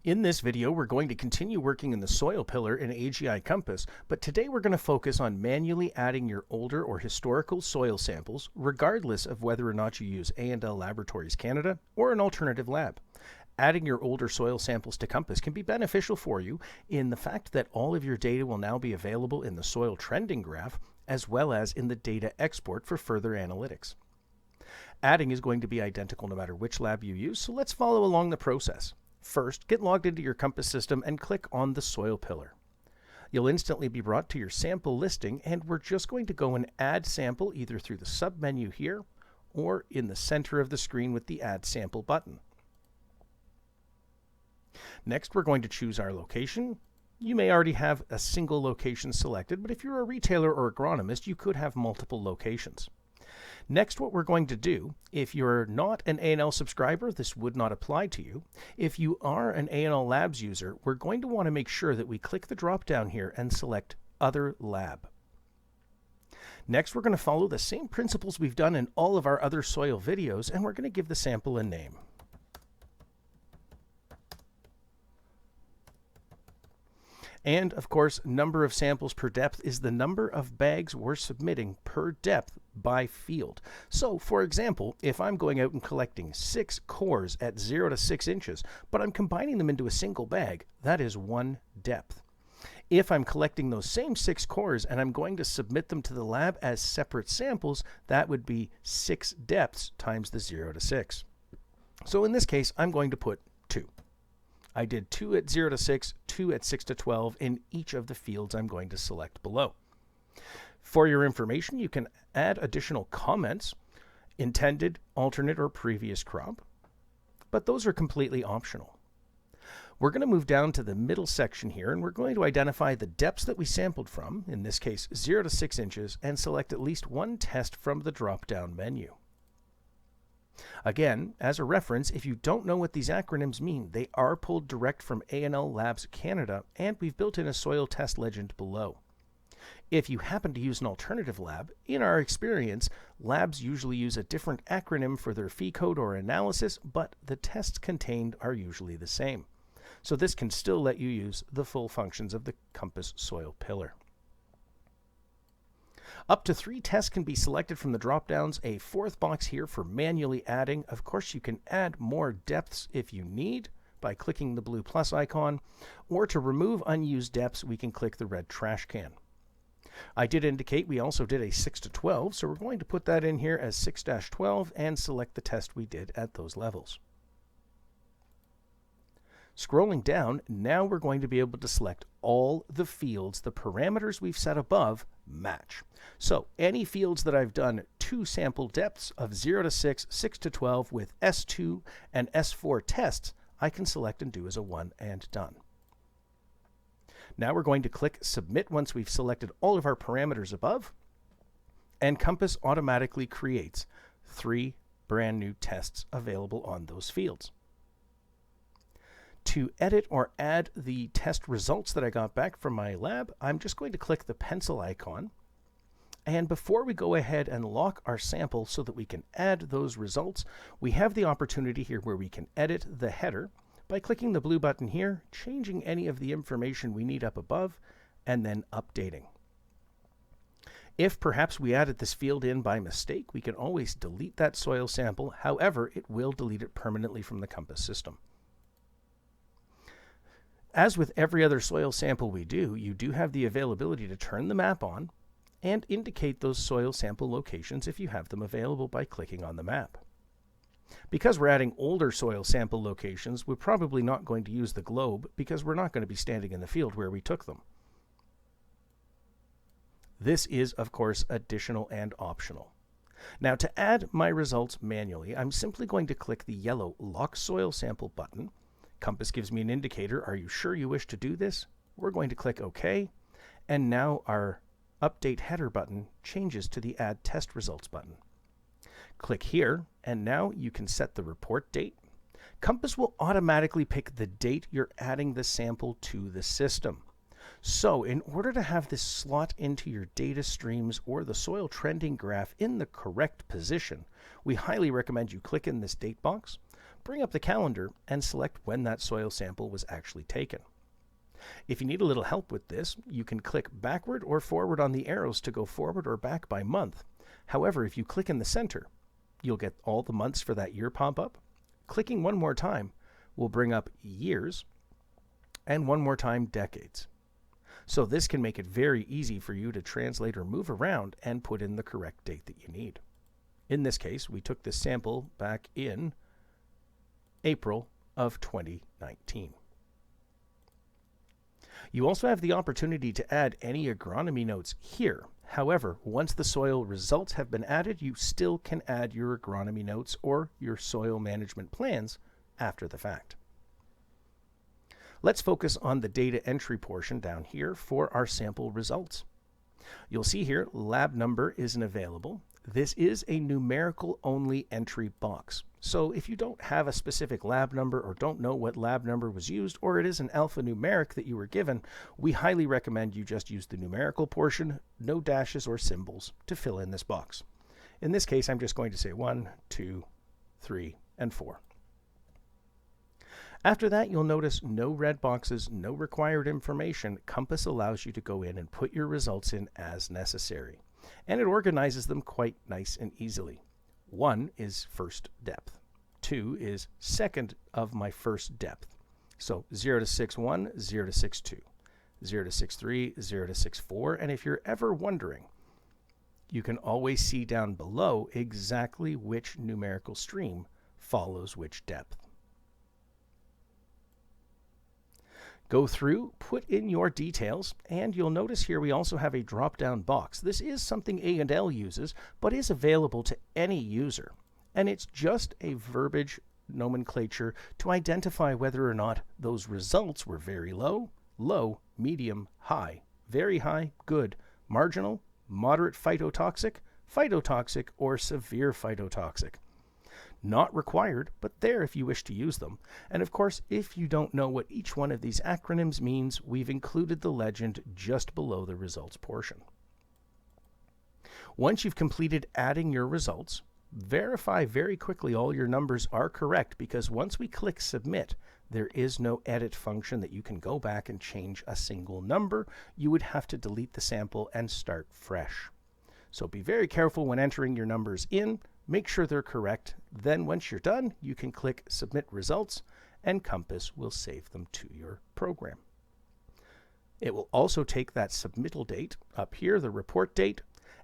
In this video, we're going to continue working in the soil pillar in AGI Compass, but today we're going to focus on manually adding your older or historical soil samples, regardless of whether or not you use A&L Laboratories Canada or an alternative lab. Adding your older soil samples to Compass can be beneficial for you in the fact that all of your data will now be available in the soil trending graph, as well as in the data export for further analytics. Adding is going to be identical no matter which lab you use, so let's follow along the process. First, get logged into your Compass system and click on the soil pillar. You'll instantly be brought to your sample listing, and we're just going to go and add sample either through the sub-menu here or in the center of the screen with the Add Sample button. Next, we're going to choose our location. You may already have a single location selected, but if you're a retailer or agronomist, you could have multiple locations. Next, what we're going to do, if you're not an A&L subscriber, this would not apply to you. If you are an A&L Labs user, we're going to want to make sure that we click the drop down here and select Other Lab. Next, we're going to follow the same principles we've done in all of our other soil videos, and we're going to give the sample a name. And, of course, number of samples per depth is the number of bags we're submitting per depth by field. So, for example, if I'm going out and collecting 6 cores at 0 to 6 inches, but I'm combining them into a single bag, that is 1 depth. If I'm collecting those same 6 cores and I'm going to submit them to the lab as separate samples, that would be 6 depths times the 0 to 6. So in this case, I'm going to put 2. I did 2 at 0 to 6, 2 at 6 to 12 in each of the fields I'm going to select below. For your information, you can add additional comments, intended, alternate, or previous crop, but those are completely optional. We're going to move down to the middle section here, and we're going to identify the depths that we sampled from, in this case 0 to 6 inches, and select at least one test from the drop-down menu. Again, as a reference, if you don't know what these acronyms mean, they are pulled direct from A&L Labs Canada, and we've built in a soil test legend below. If you happen to use an alternative lab, in our experience, labs usually use a different acronym for their fee code or analysis, but the tests contained are usually the same. So this can still let you use the full functions of the Compass soil pillar. Up to 3 tests can be selected from the drop-downs, a 4th box here for manually adding. Of course, you can add more depths if you need by clicking the blue plus icon, or to remove unused depths, we can click the red trash can. I did indicate we also did a 6 to 12, so we're going to put that in here as 6-12 and select the test we did at those levels. Scrolling down, now we're going to be able to select all the fields the parameters we've set above match. So any fields that I've done 2 sample depths of 0 to 6, 6 to 12 with S2 and S4 tests, I can select and do as a 1 and done. Now we're going to click Submit once we've selected all of our parameters above, and Compass automatically creates 3 brand new tests available on those fields. To edit or add the test results that I got back from my lab, I'm just going to click the pencil icon. And before we go ahead and lock our sample so that we can add those results, we have the opportunity here where we can edit the header by clicking the blue button here, changing any of the information we need up above, and then updating. If perhaps we added this field in by mistake, we can always delete that soil sample. However, it will delete it permanently from the Compass system. As with every other soil sample we do, you do have the availability to turn the map on and indicate those soil sample locations if you have them available by clicking on the map. Because we're adding older soil sample locations, we're probably not going to use the globe because we're not going to be standing in the field where we took them. This is, of course, additional and optional. Now, to add my results manually, I'm simply going to click the yellow Lock Soil Sample button. Compass gives me an indicator. Are you sure you wish to do this? We're going to click OK, and now our Update Header button changes to the Add Test Results button. Click here, and now you can set the report date. Compass will automatically pick the date you're adding the sample to the system. So in order to have this slot into your data streams or the soil trending graph in the correct position, we highly recommend you click in this date box, bring up the calendar and select when that soil sample was actually taken. If you need a little help with this, you can click backward or forward on the arrows to go forward or back by month. However, if you click in the center, you'll get all the months for that year pop up. Clicking one more time will bring up years, and one more time, decades. So this can make it very easy for you to translate or move around and put in the correct date that you need. In this case, we took this sample back in April of 2019. You also have the opportunity to add any agronomy notes here. However, once the soil results have been added, you still can add your agronomy notes or your soil management plans after the fact. Let's focus on the data entry portion down here for our sample results. You'll see here lab number isn't available. This is a numerical only entry box. So if you don't have a specific lab number or don't know what lab number was used, or it is an alphanumeric that you were given, we highly recommend you just use the numerical portion, no dashes or symbols, to fill in this box. In this case, I'm just going to say 1, 2, 3, and 4. After that, you'll notice no red boxes, no required information. Compass allows you to go in and put your results in as necessary. And it organizes them quite nice and easily. 1 is first depth. 2 is second of my first depth. So 0 to 6.1, 0 to 6.2, 0 to 6.3, 0 to 6.4. And if you're ever wondering, you can always see down below exactly which numerical stream follows which depth. Go through, put in your details, and you'll notice here we also have a drop-down box. This is something A&L uses, but is available to any user. And it's just a verbiage nomenclature to identify whether or not those results were very low, low, medium, high, very high, good, marginal, moderate phytotoxic, phytotoxic, or severe phytotoxic. Not required, but there if you wish to use them. And of course, if you don't know what each one of these acronyms means, we've included the legend just below the results portion. Once you've completed adding your results, verify very quickly all your numbers are correct, because once we click submit, there is no edit function that you can go back and change a single number. You would have to delete the sample and start fresh. So be very careful when entering your numbers in. Make sure they're correct. Then once you're done, you can click Submit Results, and Compass will save them to your program. It will also take that submittal date up here, the report date,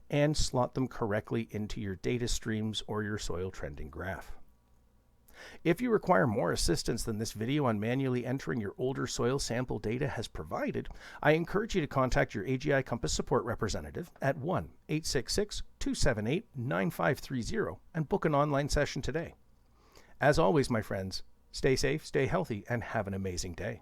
and slot them correctly into your data streams or your soil trending graph. If you require more assistance than this video on manually entering your older soil sample data has provided, I encourage you to contact your AGI Compass support representative at 1-866-278-9530 and book an online session today. As always, my friends, stay safe, stay healthy, and have an amazing day.